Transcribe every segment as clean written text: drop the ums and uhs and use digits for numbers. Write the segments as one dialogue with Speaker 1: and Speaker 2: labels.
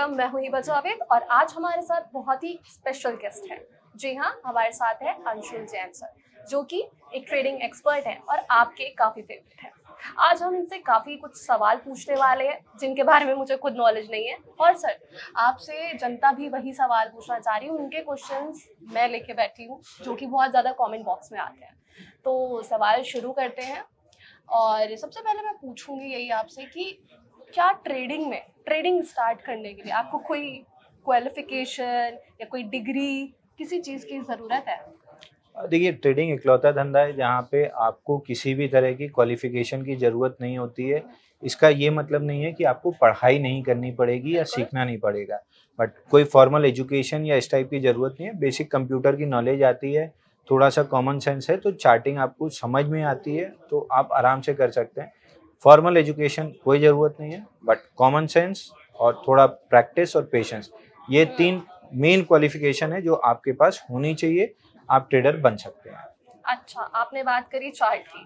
Speaker 1: Welcome. मैं हूँ हिबा जावेद और आज हमारे साथ बहुत ही स्पेशल गेस्ट है। जी हाँ, हमारे साथ है अंशुल जैन सर, जो कि एक ट्रेडिंग एक्सपर्ट हैं और आपके काफ़ी फेवरेट हैं। आज हम इनसे काफ़ी कुछ सवाल पूछने वाले हैं जिनके बारे में मुझे खुद नॉलेज नहीं है। और सर, आपसे जनता भी वही सवाल पूछना चाह रही हूँ, उनके क्वेश्चंस मैं लेके बैठी हूँ जो कि बहुत ज़्यादा कमेंट बॉक्स में आते हैं। तो सवाल शुरू करते हैं। और सबसे पहले मैं पूछूंगी यही आपसे कि क्या ट्रेडिंग स्टार्ट करने के लिए आपको कोई क्वालिफिकेशन या कोई डिग्री किसी चीज़ की ज़रूरत है?
Speaker 2: देखिए, ट्रेडिंग इकलौता धंधा है जहाँ पे आपको किसी भी तरह की क्वालिफिकेशन की ज़रूरत नहीं होती है। इसका ये मतलब नहीं है कि आपको पढ़ाई नहीं करनी पड़ेगी या
Speaker 1: बिल्कुल।
Speaker 2: सीखना नहीं पड़ेगा। बट कोई फॉर्मल एजुकेशन या इस टाइप की ज़रूरत नहीं है। बेसिक कंप्यूटर की नॉलेज आती है, थोड़ा-सा कॉमन सेंस है तो चार्टिंग आपको समझ में आती है, तो आप आराम से कर सकते हैं। फॉर्मल एजुकेशन कोई ज़रूरत नहीं है, बट कॉमन सेंस और थोड़ा प्रैक्टिस और पेशेंस, ये 3 मेन क्वालिफिकेशन है जो आपके पास होनी चाहिए। आप ट्रेडर बन सकते हैं।
Speaker 1: अच्छा, आपने बात करी चार्ट की।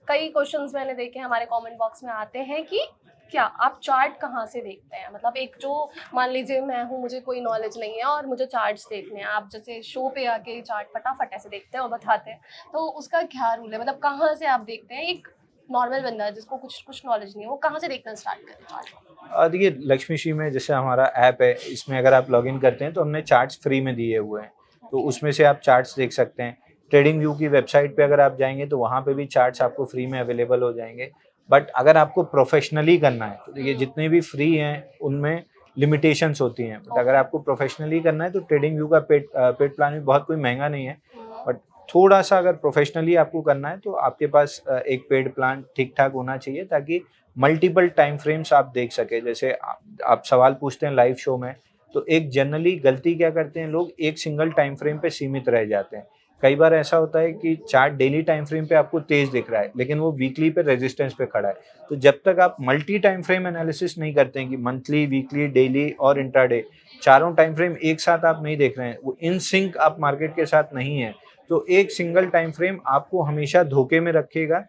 Speaker 1: कई क्वेश्चंस मैंने देखे हमारे कमेंट बॉक्स में आते हैं कि क्या आप चार्ट कहाँ से देखते हैं? मतलब एक जो मान लीजिए मैं हूँ, मुझे कोई नॉलेज नहीं है और मुझे चार्ट्स देखने हैं। आप जैसे शो पे आके चार्ट फटाफट ऐसे देखते हैं और बताते हैं। तो उसका क्या रूल है? मतलब कहाँ से आप देखते हैं? एक नॉर्मल बंदा जिसको कुछ नॉलेज नहीं है, वो कहाँ से देखना स्टार्ट करे चार्ट?
Speaker 2: देखिए, लक्ष्मीशी में जैसे हमारा ऐप है, इसमें अगर आप लॉगिन करते हैं तो हमने चार्ट्स फ्री में दिए हुए हैं, तो
Speaker 1: ओके।
Speaker 2: उसमें से आप चार्ट्स देख सकते हैं। ट्रेडिंग व्यू की वेबसाइट पे अगर आप जाएंगे तो वहाँ पे भी चार्ट्स आपको फ्री में अवेलेबल हो जाएंगे। बट अगर आपको प्रोफेशनली करना है तो देखिए, जितने भी फ्री हैं उनमें लिमिटेशंस होती हैं, बट अगर
Speaker 1: ओके।
Speaker 2: आपको प्रोफेशनली करना है तो ट्रेडिंग व्यू का पेड प्लान भी बहुत कोई महंगा नहीं है।
Speaker 1: हम्म।
Speaker 2: बट थोड़ा सा अगर प्रोफेशनली आपको करना है तो आपके पास एक पेड प्लान ठीक ठाक होना चाहिए, ताकि मल्टीपल टाइम फ्रेम्स आप देख सके। जैसे आप सवाल पूछते हैं लाइव शो में, तो एक जनरली गलती क्या करते हैं लोग, एक सिंगल टाइम फ्रेम पे सीमित रह जाते हैं। कई बार ऐसा होता है कि चार्ट डेली टाइम फ्रेम पे आपको तेज दिख रहा है, लेकिन वो वीकली पे रेजिस्टेंस पे खड़ा है। तो जब तक आप मल्टी टाइम फ्रेम एनालिसिस नहीं करते हैं कि मंथली, वीकली, डेली और इंट्राडे, चारों टाइम फ्रेम एक साथ आप नहीं देख रहे हैं, वो इन सिंक आप मार्केट के साथ नहीं है, तो एक सिंगल टाइम फ्रेम आपको हमेशा धोखे में रखेगा।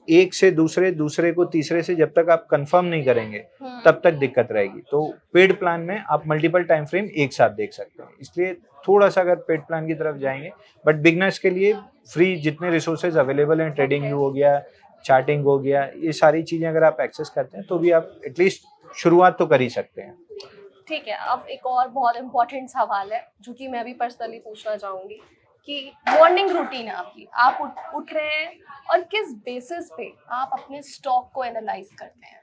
Speaker 2: एक से दूसरे, दूसरे को तीसरे से जब तक आप कंफर्म नहीं करेंगे, तब तक दिक्कत रहेगी। तो पेड प्लान में आप मल्टीपल टाइम फ्रेम एक साथ देख सकते हैं। इसलिए थोड़ा-सा अगर पेड प्लान की तरफ जाएँगे, बट बिगिनर्स के लिए फ्री जितने रिसोर्सेज अवेलेबल हैं, ट्रेडिंग
Speaker 1: ओके।
Speaker 2: व्यू हो गया, चार्टिंग हो गया, ये सारी चीज़ें अगर आप एक्सेस करते हैं, तो भी आप एटलीस्ट शुरुआत तो कर ही सकते हैं।
Speaker 1: ठीक है, अब एक और बहुत इम्पोर्टेंट सवाल है जो कि मैं भी पर्सनली पूछना चाहूँगी कि मॉर्निंग रूटीन है आपकी। आप उठ रहे हैं और किस बेसिस पे आप अपने स्टॉक को एनालाइज़ करते हैं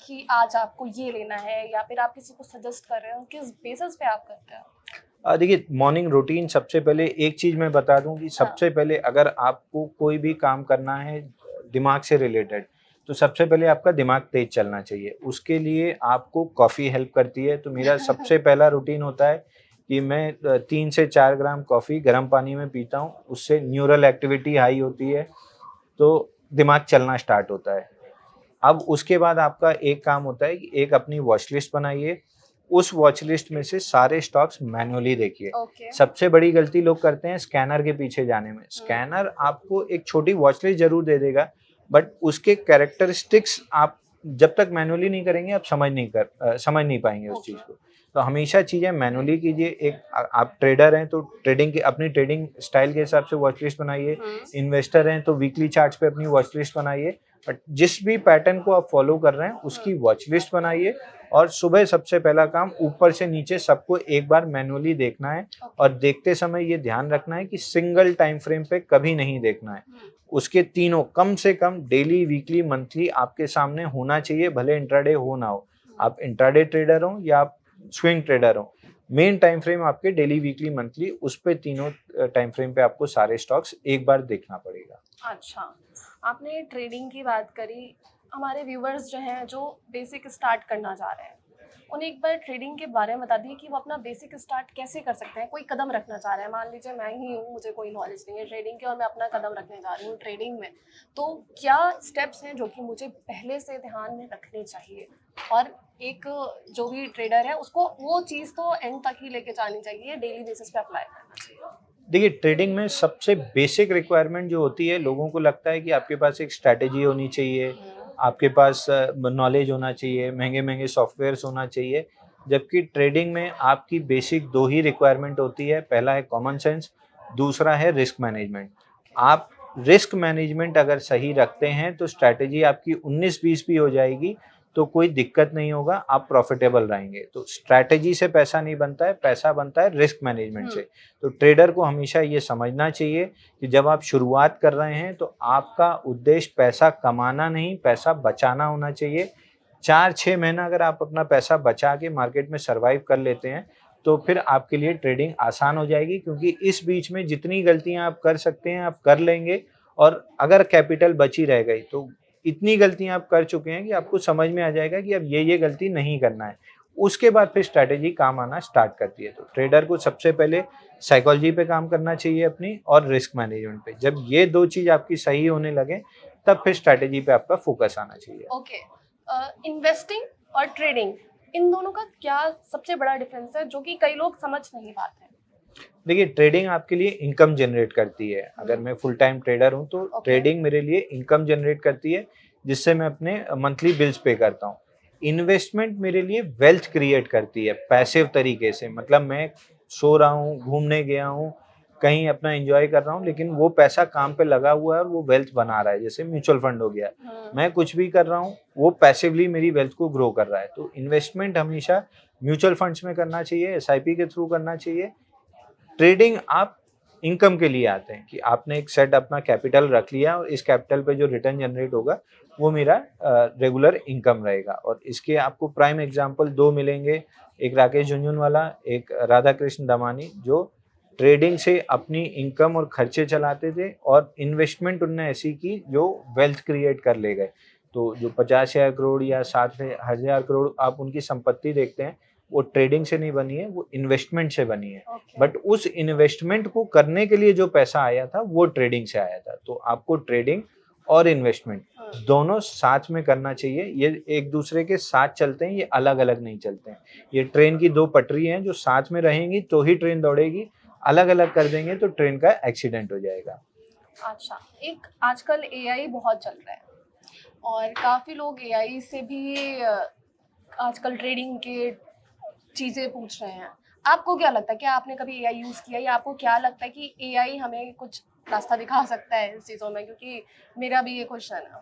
Speaker 1: कि आज आपको ये लेना है या फिर आप किसी को सजेस्ट कर रहे हो, किस बेसिस पे आप करते हैं?
Speaker 2: देखिए, मॉर्निंग रूटीन सबसे पहले एक चीज़ मैं बता दूँ कि
Speaker 1: हाँ।
Speaker 2: सबसे पहले अगर आपको कोई भी काम करना है दिमाग से रिलेटेड, तो सबसे पहले आपका दिमाग तेज़ चलना चाहिए। उसके लिए आपको कॉफ़ी हेल्प करती है, तो मेरा सबसे पहला रूटीन होता है कि मैं 3 से 4 ग्राम कॉफ़ी गर्म पानी में पीता हूँ। उससे न्यूरल एक्टिविटी हाई होती है, तो दिमाग चलना स्टार्ट होता है। अब उसके बाद आपका एक काम होता है कि एक अपनी वॉच लिस्ट बनाइए। उस वॉच लिस्ट में से सारे स्टॉक्स मैन्युअली देखिए।
Speaker 1: ओके।
Speaker 2: सबसे बड़ी गलती लोग करते हैं स्कैनर के पीछे जाने में।
Speaker 1: हुँ।
Speaker 2: स्कैनर आपको एक छोटी वॉच लिस्ट ज़रूर दे देगा, बट उसके कैरेक्टरिस्टिक्स आप जब तक मैन्युअली नहीं करेंगे, आप समझ नहीं पाएँगे उस चीज़
Speaker 1: ओके।
Speaker 2: को। तो हमेशा चीज़ें मैन्युअली कीजिए। आप ट्रेडर हैं तो अपनी ट्रेडिंग स्टाइल के हिसाब से वॉच लिस्ट बनाइए।
Speaker 1: हुँ।
Speaker 2: इन्वेस्टर हैं तो वीकली चार्ट्स पे अपनी वॉच लिस्ट बनाइए। बट जिस भी पैटर्न को आप फॉलो कर रहे हैं,
Speaker 1: हुँ।
Speaker 2: उसकी वॉच लिस्ट बनाइए। और सुबह सबसे पहला काम ऊपर से नीचे सबको एक बार मैन्युअली देखना है,
Speaker 1: ओके।
Speaker 2: और देखते समय ये ध्यान रखना है कि सिंगल टाइम फ्रेम पे कभी नहीं देखना है।
Speaker 1: हुँ।
Speaker 2: उसके तीनों कम से कम डेली, वीकली, मंथली आपके सामने होना चाहिए, भले इंट्राडे हो ना हो।
Speaker 1: हुँ।
Speaker 2: आप इंट्राडे ट्रेडर हो या आप स्विंग ट्रेडर हो, मेन टाइम फ्रेम आपके डेली, वीकली, मंथली, उस पे तीनों टाइम फ्रेम पे आपको सारे स्टॉक्स एक बार देखना पड़ेगा।
Speaker 1: अच्छा, आपने ट्रेडिंग की बात करी। हमारे व्यूअर्स जो हैं, जो बेसिक स्टार्ट करना चाह रहे हैं, उन्हें एक बार ट्रेडिंग के बारे में बता दिए कि वो अपना बेसिक स्टार्ट कैसे कर सकते हैं? कोई कदम रखना चाह रहे हैं, मान लीजिए मैं ही हूँ, मुझे कोई नॉलेज नहीं है ट्रेडिंग की और मैं अपना कदम रखने जा रही हूँ ट्रेडिंग में, तो क्या स्टेप्स हैं जो कि मुझे पहले से ध्यान में रखने चाहिए? और एक जो भी ट्रेडर है, उसको वो चीज़ तो एंड तक ही लेके जानी चाहिए, डेली बेसिस पे अप्लाई करना चाहिए?
Speaker 2: देखिए, ट्रेडिंग में सबसे बेसिक रिक्वायरमेंट जो होती है, लोगों को लगता है कि आपके पास एक स्ट्रैटेजी होनी चाहिए,
Speaker 1: हुँ।
Speaker 2: आपके पास नॉलेज होना चाहिए, महँगे-महँगे सॉफ्टवेयर्स होना चाहिए। जबकि ट्रेडिंग में आपकी बेसिक दो ही रिक्वायरमेंट होती है, पहला है कॉमन सेंस, दूसरा है रिस्क मैनेजमेंट। आप रिस्क मैनेजमेंट अगर सही रखते हैं तो स्ट्रैटेजी आपकी 19-20 भी हो जाएगी तो कोई दिक्कत नहीं होगा, आप प्रॉफिटेबल रहेंगे। तो स्ट्रैटेजी से पैसा नहीं बनता है, पैसा बनता है रिस्क मैनेजमेंट से। तो ट्रेडर को हमेशा ये समझना चाहिए कि जब आप शुरुआत कर रहे हैं तो आपका उद्देश्य पैसा कमाना नहीं, पैसा बचाना होना चाहिए। 4-6 महीना अगर आप अपना पैसा बचा के मार्केट में सर्वाइव कर लेते हैं, तो फिर आपके लिए ट्रेडिंग आसान हो जाएगी, क्योंकि इस बीच में जितनी गलतियाँ आप कर सकते हैं, आप कर लेंगे। और अगर कैपिटल बची रह गई, तो इतनी गलतियाँ आप कर चुके हैं कि आपको समझ में आ जाएगा कि अब ये गलती नहीं करना है। उसके बाद फिर स्ट्रैटेजी काम आना स्टार्ट करती है। तो ट्रेडर को सबसे पहले साइकोलॉजी पे काम करना चाहिए अपनी, और रिस्क मैनेजमेंट पे। जब ये 2 चीज़ आपकी सही होने लगे, तब फिर स्ट्रैटेजी पे आपका फोकस आना चाहिए।
Speaker 1: ओके, इन्वेस्टिंग और ट्रेडिंग, इन दोनों का क्या सबसे बड़ा डिफरेंस है जो कि कई लोग समझ नहीं पाते हैं?
Speaker 2: देखिए, ट्रेडिंग आपके लिए इनकम जनरेट करती है। अगर मैं फुल टाइम ट्रेडर हूँ तो
Speaker 1: Okay.
Speaker 2: ट्रेडिंग मेरे लिए इनकम जनरेट करती है, जिससे मैं अपने मंथली बिल्स पे करता हूँ। इन्वेस्टमेंट मेरे लिए वेल्थ क्रिएट करती है पैसिव तरीके से। मतलब मैं सो रहा हूँ, घूमने गया हूँ, कहीं अपना एंजॉय कर रहा हूँ, लेकिन वो पैसा काम पे लगा हुआ है और वो वेल्थ बना रहा है। जैसे म्यूचुअल फंड हो गया, मैं कुछ भी कर रहा हूँ, वो पैसिवली मेरी वेल्थ को ग्रो कर रहा है। तो इन्वेस्टमेंट हमेशा म्यूचुअल फंड्स में करना चाहिए, एसआईपी के थ्रू करना चाहिए। ट्रेडिंग आप इनकम के लिए आते हैं कि आपने एक सेट अपना कैपिटल रख लिया और इस कैपिटल पे जो रिटर्न जनरेट होगा वो मेरा रेगुलर इनकम रहेगा। और इसके आपको प्राइम एग्जांपल 2 मिलेंगे, एक राकेश झुनझुनवाला, एक राधा कृष्ण दमानी, जो ट्रेडिंग से अपनी इनकम और खर्चे चलाते थे और इन्वेस्टमेंट उनने ऐसी की जो वेल्थ क्रिएट कर ले गए। तो जो 50,000 करोड़ या 60,000 करोड़ आप उनकी संपत्ति देखते हैं, वो ट्रेडिंग से नहीं बनी है, वो इन्वेस्टमेंट से बनी है।
Speaker 1: Okay.
Speaker 2: बट उस इन्वेस्टमेंट को करने के लिए जो पैसा आया था वो ट्रेडिंग से आया था। तो आपको ट्रेडिंग और इन्वेस्टमेंट दोनों साथ में करना चाहिए। ये एक दूसरे के साथ चलते हैं, ये अलग अलग नहीं चलते हैं। ये ट्रेन की 2 पटरी हैं जो साथ में रहेंगी तो ही ट्रेन दौड़ेगी। अलग अलग कर देंगे तो ट्रेन का एक्सीडेंट हो जाएगा।
Speaker 1: अच्छा, एक आजकल एआई बहुत चल रहा है और काफ़ी लोग एआई से भी आजकल ट्रेडिंग के चीज़ें पूछ रहे हैं। आपको क्या लगता है, क्या आपने कभी एआई यूज़ किया, या आपको क्या लगता है कि एआई हमें कुछ रास्ता दिखा सकता है इन चीज़ों में? क्योंकि मेरा भी ये क्वेश्चन है।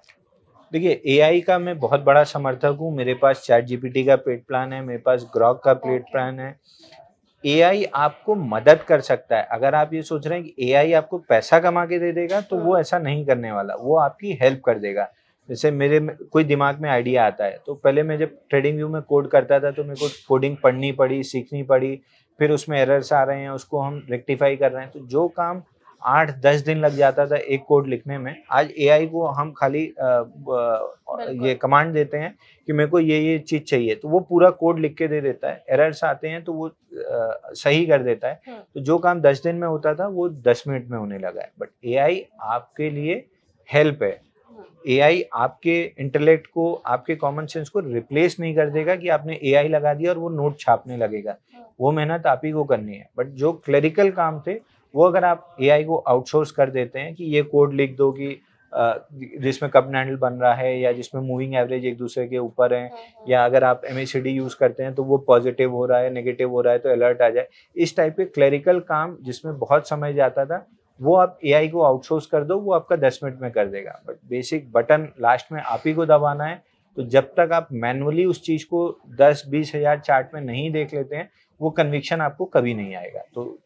Speaker 2: देखिए, एआई का मैं बहुत बड़ा समर्थक हूँ। मेरे पास चैट जीपीटी का पेड प्लान है, मेरे पास ग्रॉक का पेड
Speaker 1: Okay.
Speaker 2: प्लान है। एआई आपको मदद कर सकता है। अगर आप ये सोच रहे हैं कि एआई आपको पैसा कमा के दे देगा, तो वो ऐसा नहीं करने वाला, वो आपकी हेल्प कर देगा। जैसे मेरे में कोई दिमाग में आइडिया आता है, तो पहले मैं जब ट्रेडिंग व्यू में कोड करता था तो मेरे को कोडिंग पढ़नी पड़ी, सीखनी पड़ी, फिर उसमें एरर्स आ रहे हैं, उसको हम रेक्टिफाई कर रहे हैं। तो जो काम 8-10 दिन लग जाता था एक कोड लिखने में, आज एआई को हम खाली
Speaker 1: बिल्कुल।
Speaker 2: ये कमांड देते हैं कि मेरे को ये चीज़ चाहिए, तो वो पूरा कोड लिख के दे देता है। एरर्स आते हैं तो वो सही कर देता है। तो जो काम 10 दिन में होता था वो 10 मिनट में होने लगा है। बट एआई आपके लिए हेल्प है। एआई आपके इंटेलेक्ट को, आपके कॉमन सेंस को रिप्लेस नहीं कर देगा कि आपने एआई लगा दिया और वो नोट छापने लगेगा। वो मेहनत आप ही को करनी है। बट जो क्लेरिकल काम थे, वो अगर आप एआई को आउटसोर्स कर देते हैं कि ये कोड लिख दो कि जिसमें कप हैंडल बन रहा है या जिसमें मूविंग एवरेज एक दूसरे के ऊपर है, या अगर आप एमएसीडी यूज करते हैं तो वो पॉजिटिव हो रहा है, नेगेटिव हो रहा है तो अलर्ट आ जाए। इस टाइप के क्लेरिकल काम जिसमें बहुत समय जाता था, वो आप एआई को आउटसोर्स कर दो, वो आपका 10 मिनट में कर देगा। बट बेसिक बटन लास्ट में आप ही को दबाना है। तो जब तक आप मैनुअली उस चीज़ को 10-20 हज़ार चार्ट में नहीं देख लेते हैं, वो कन्विक्शन आपको कभी नहीं आएगा। तो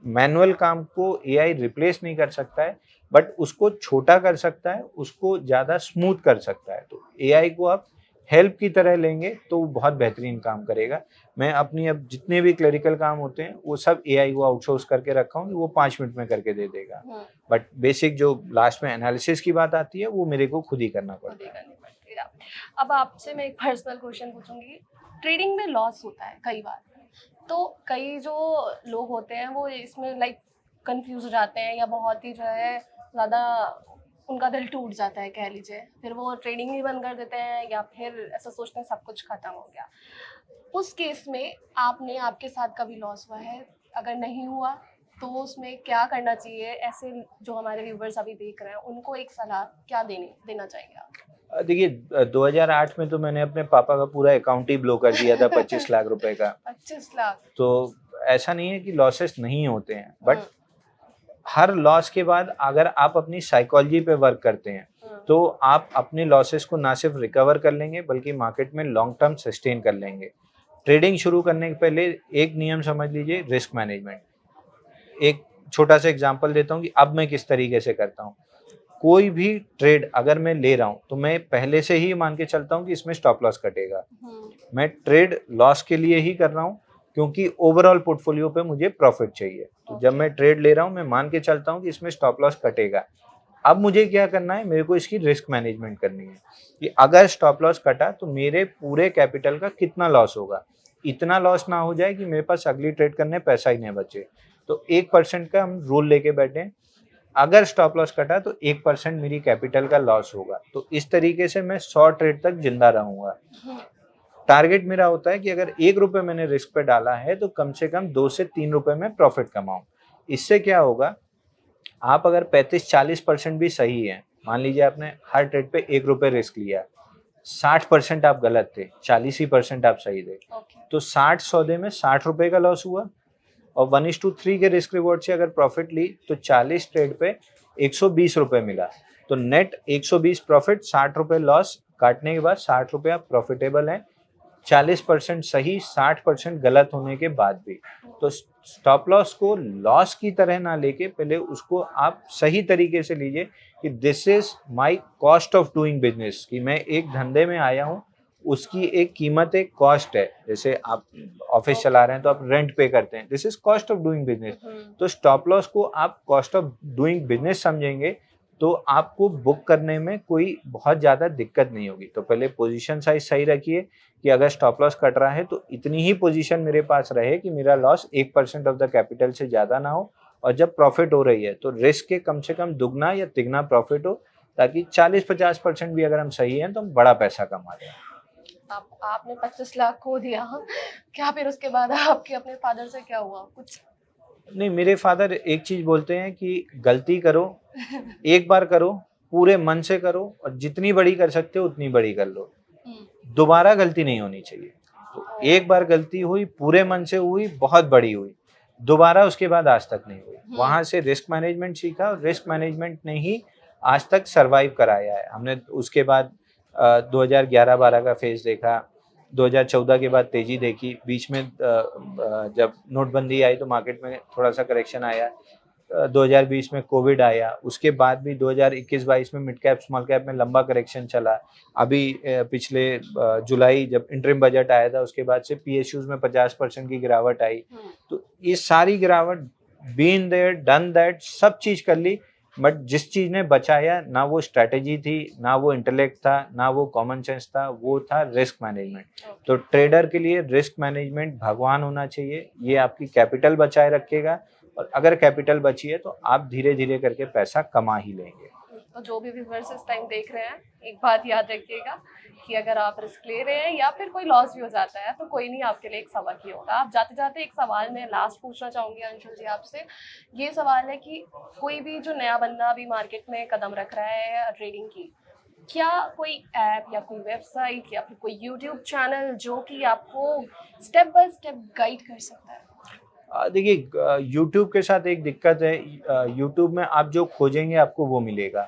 Speaker 2: मैनुअल काम को एआई रिप्लेस नहीं कर सकता है, बट उसको छोटा कर सकता है, उसको ज़्यादा स्मूथ कर सकता है। तो एआई को आप हेल्प की तरह लेंगे तो वो बहुत बेहतरीन काम करेगा। मैं अपनी अब जितने भी क्लरिकल काम होते हैं वो सब एआई को आउटसोर्स करके रखा हूँ कि वो 5 मिनट में करके दे देगा। बट बेसिक जो लास्ट में एनालिसिस की बात आती है वो मेरे को खुद ही करना पड़ता है।
Speaker 1: अब आपसे मैं एक पर्सनल क्वेश्चन पूछूंगी। ट्रेडिंग में लॉस होता है कई बार, तो कई जो लोग होते हैं वो इसमें लाइक कंफ्यूज हो जाते हैं, या बहुत ही जो है ज़्यादा उनका दिल टूट जाता है कह लीजिए, फिर वो ट्रेडिंग ही बंद कर देते हैं, या फिर ऐसा सोचते हैं सब कुछ खत्म हो गया। उस केस में आपके साथ कभी लॉस हुआ है? अगर नहीं हुआ तो उसमें क्या करना चाहिए? ऐसे जो हमारे व्यूवर्स अभी देख रहे हैं उनको एक सलाह क्या देना चाहेंगे आप?
Speaker 2: देखिए 2008 में तो मैंने अपने पापा का पूरा अकाउंट ही ब्लो कर दिया था 25 लाख रुपए का।
Speaker 1: 25 लाख।
Speaker 2: तो ऐसा नहीं है कि लॉसेस नहीं होते हैं, बट
Speaker 1: हम्म,
Speaker 2: हर लॉस के बाद अगर आप अपनी साइकोलॉजी पे वर्क करते हैं तो आप अपने लॉसेस को ना सिर्फ रिकवर कर लेंगे बल्कि मार्केट में लॉन्ग टर्म सस्टेन कर लेंगे। ट्रेडिंग शुरू करने के पहले एक नियम समझ लीजिए, रिस्क मैनेजमेंट। एक छोटा सा एग्जांपल देता हूँ कि अब मैं किस तरीके से करता हूँ। कोई भी ट्रेड अगर मैं ले रहा हूँ तो मैं पहले से ही मान के चलता हूँ कि इसमें स्टॉप लॉस कटेगा।
Speaker 1: हम्म,
Speaker 2: मैं ट्रेड लॉस के लिए ही कर रहा हूँ क्योंकि ओवरऑल पोर्टफोलियो पे मुझे प्रॉफिट चाहिए। तो जब मैं ट्रेड ले रहा हूँ मैं मान के चलता हूँ कि इसमें स्टॉप लॉस कटेगा। अब मुझे क्या करना है, मेरे को इसकी रिस्क मैनेजमेंट करनी है कि अगर स्टॉप लॉस कटा तो मेरे पूरे कैपिटल का कितना लॉस होगा। इतना लॉस ना हो जाए कि मेरे पास अगली ट्रेड करने पैसा ही नहीं बचे। तो 1% का हम रूल लेके बैठे हैं, अगर स्टॉप लॉस कटा तो 1% मेरी कैपिटल का लॉस होगा। तो इस तरीके से मैं 100 ट्रेड तक जिंदा रहूंगा।
Speaker 1: हम्म,
Speaker 2: टारगेट मेरा होता है कि अगर 1 रुपए मैंने रिस्क पे डाला है तो कम से कम 2 से 3 रुपए में प्रॉफिट कमाऊं। इससे क्या होगा, आप अगर 35-40% भी सही है, मान लीजिए आपने हर ट्रेड पे 1 रुपए रिस्क लिया, 60% आप गलत थे, 40% आप सही थे,
Speaker 1: ओके।
Speaker 2: तो 60 सौदे में 60 रुपए का लॉस हुआ। और 1:3 के रिस्क रिवॉर्ड से अगर प्रॉफिट ली तो 40 ट्रेड पे 120 रुपए मिला। तो नेट 120 प्रॉफिट, 60 रुपए लॉस काटने के बाद 60 रुपए आप प्रॉफिटेबल हैं। 40% सही, 60% गलत होने के बाद भी। तो स्टॉप लॉस को लॉस की तरह ना लेके पहले उसको आप सही तरीके से लीजिए कि this is my cost of doing business, कि मैं एक धंधे में आया हूँ, उसकी एक कीमत, एक कॉस्ट है। जैसे आप ऑफिस चला रहे हैं तो आप रेंट पे करते हैं, this is cost of doing business. तो स्टॉप लॉस को आप कॉस्ट ऑफ डूइंग बिजनेस समझेंगे तो आपको बुक करने में कोई बहुत ज़्यादा दिक्कत नहीं होगी। तो पहले पोजीशन साइज सही रखिए कि अगर स्टॉप लॉस कट रहा है तो इतनी ही पोजीशन मेरे पास रहे कि मेरा लॉस 1% ऑफ द कैपिटल से ज़्यादा ना हो। और जब प्रॉफिट हो रही है तो रिस्क के कम से कम दुगना या तिगना प्रॉफिट हो, ताकि 40-50% भी अगर हम सही हैं तो हम बड़ा पैसा कमा लें।
Speaker 1: आपने 25 लाख खो दिया। क्या फिर उसके बाद आपके अपने फादर से क्या हुआ कुछ?
Speaker 2: नहीं, मेरे फादर एक चीज़ बोलते हैं कि गलती करो, एक बार करो, पूरे मन से करो और जितनी बड़ी कर सकते हो उतनी बड़ी कर लो। दोबारा गलती नहीं होनी चाहिए। तो एक बार गलती हुई, पूरे मन से हुई, बहुत बड़ी हुई, दोबारा उसके बाद आज तक नहीं हुई। वहाँ से रिस्क मैनेजमेंट सीखा और रिस्क मैनेजमेंट ने ही आज तक सर्वाइव कराया है। हमने उसके बाद 2011-12 का फेज़ देखा, 2014 के बाद तेज़ी देखी, बीच में जब नोटबंदी आई तो मार्केट में थोड़ा-सा करेक्शन आया। 2020 में कोविड आया, उसके बाद भी 2021-22 में मिड कैप स्मॉल कैप में लंबा करेक्शन चला। अभी पिछले जुलाई जब इंटरिम बजट आया था उसके बाद से पीएसयूज में 50% की गिरावट आई। तो ये सारी गिरावट, बीन देयर डन दैट, सब चीज कर ली, बट जिस चीज ने बचाया ना वो स्ट्रेटेजी थी, ना वो इंटेलेक्ट था, ना वो कॉमन सेंस था, वो था रिस्क मैनेजमेंट। तो ट्रेडर के लिए रिस्क मैनेजमेंट भगवान होना चाहिए। ये आपकी कैपिटल बचाए रखेगा और अगर कैपिटल बची है तो आप धीरे धीरे करके पैसा कमा ही लेंगे।
Speaker 1: तो जो भी व्यूअर्स इस टाइम देख रहे हैं, एक बात याद रखिएगा कि अगर आप रिस्क ले रहे हैं या फिर कोई लॉस भी हो जाता है तो कोई नहीं आपके लिए एक सबक ही होगा। आप जाते जाते एक सवाल मैं लास्ट पूछना चाहूँगी अंशुल जी आपसे। ये सवाल है कि कोई भी जो नया बंदा अभी मार्केट में कदम रख रहा है ट्रेडिंग की, क्या कोई ऐप या कोई वेबसाइट या फिर कोई यूट्यूब चैनल जो कि आपको स्टेप बाय स्टेप गाइड कर सकता है?
Speaker 2: देखिए यूट्यूब के साथ एक दिक्कत है, यूट्यूब में आप जो खोजेंगे आपको वो मिलेगा।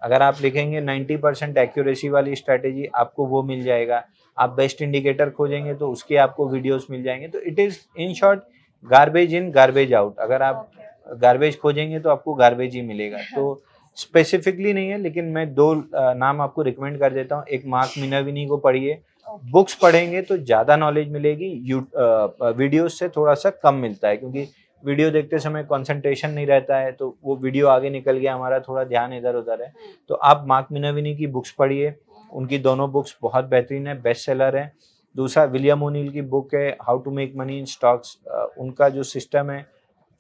Speaker 2: अगर आप लिखेंगे 90% एक्यूरेसी वाली स्ट्रैटेजी, आपको वो मिल जाएगा। आप बेस्ट इंडिकेटर खोजेंगे तो उसके आपको वीडियोस मिल जाएंगे। तो it is in short garbage in garbage out. अगर आप गार्बेज खोजेंगे तो आपको गार्बेज ही मिलेगा। तो स्पेसिफिकली नहीं है, लेकिन मैं दो नाम आपको रिकमेंड कर देता हूँ। एक मार्क मिनाविनी को पढ़िए, बुक्स पढ़ेंगे तो ज़्यादा नॉलेज मिलेगी, वीडियोस से थोड़ा सा कम मिलता है, क्योंकि वीडियो देखते समय कंसंट्रेशन नहीं रहता है, तो वो वीडियो आगे निकल गया, हमारा थोड़ा ध्यान इधर उधर है। तो आप मार्क मिनाविनी की बुक्स पढ़िए, उनकी दोनों बुक्स बहुत बेहतरीन है, बेस्ट सेलर है। दूसरा विलियम ओनील की बुक है how to make money in stocks. उनका जो सिस्टम है,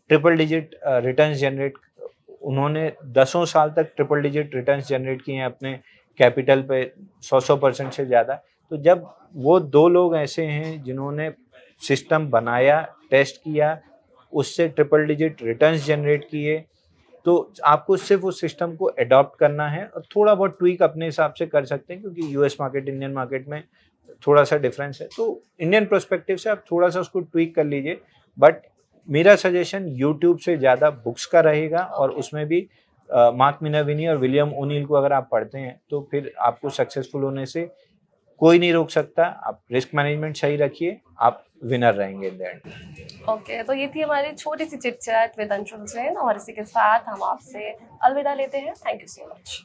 Speaker 2: ट्रिपल डिजिट रिटर्न्स जनरेट, उन्होंने 10 साल तक ट्रिपल डिजिट रिटर्न्स जनरेट किए हैं अपने कैपिटल पे, 100% से ज़्यादा। तो जब वो दो लोग ऐसे हैं जिन्होंने सिस्टम बनाया, टेस्ट किया, उससे ट्रिपल डिजिट रिटर्न्स जनरेट किए, तो आपको सिर्फ उस सिस्टम को अडॉप्ट करना है और थोड़ा बहुत ट्वीक अपने हिसाब से कर सकते हैं, क्योंकि यूएस मार्केट इंडियन मार्केट में थोड़ा सा डिफरेंस है। तो इंडियन पर्सपेक्टिव से आप थोड़ा सा उसको ट्वीक कर लीजिए, बट मेरा सजेशन यूट्यूब से ज़्यादा बुक्स का रहेगा। और उसमें भी मार्क मिनर्विनी और विलियम ओनील को अगर आप पढ़ते हैं तो फिर आपको सक्सेसफुल होने से कोई नहीं रोक सकता। आप रिस्क मैनेजमेंट सही रखिए, आप विनर रहेंगे इन द एंड।
Speaker 1: ओके, तो ये थी हमारी छोटी सी chit chat with Anshul Jain, और इसी के साथ हम आपसे अलविदा लेते हैं। Thank you so much.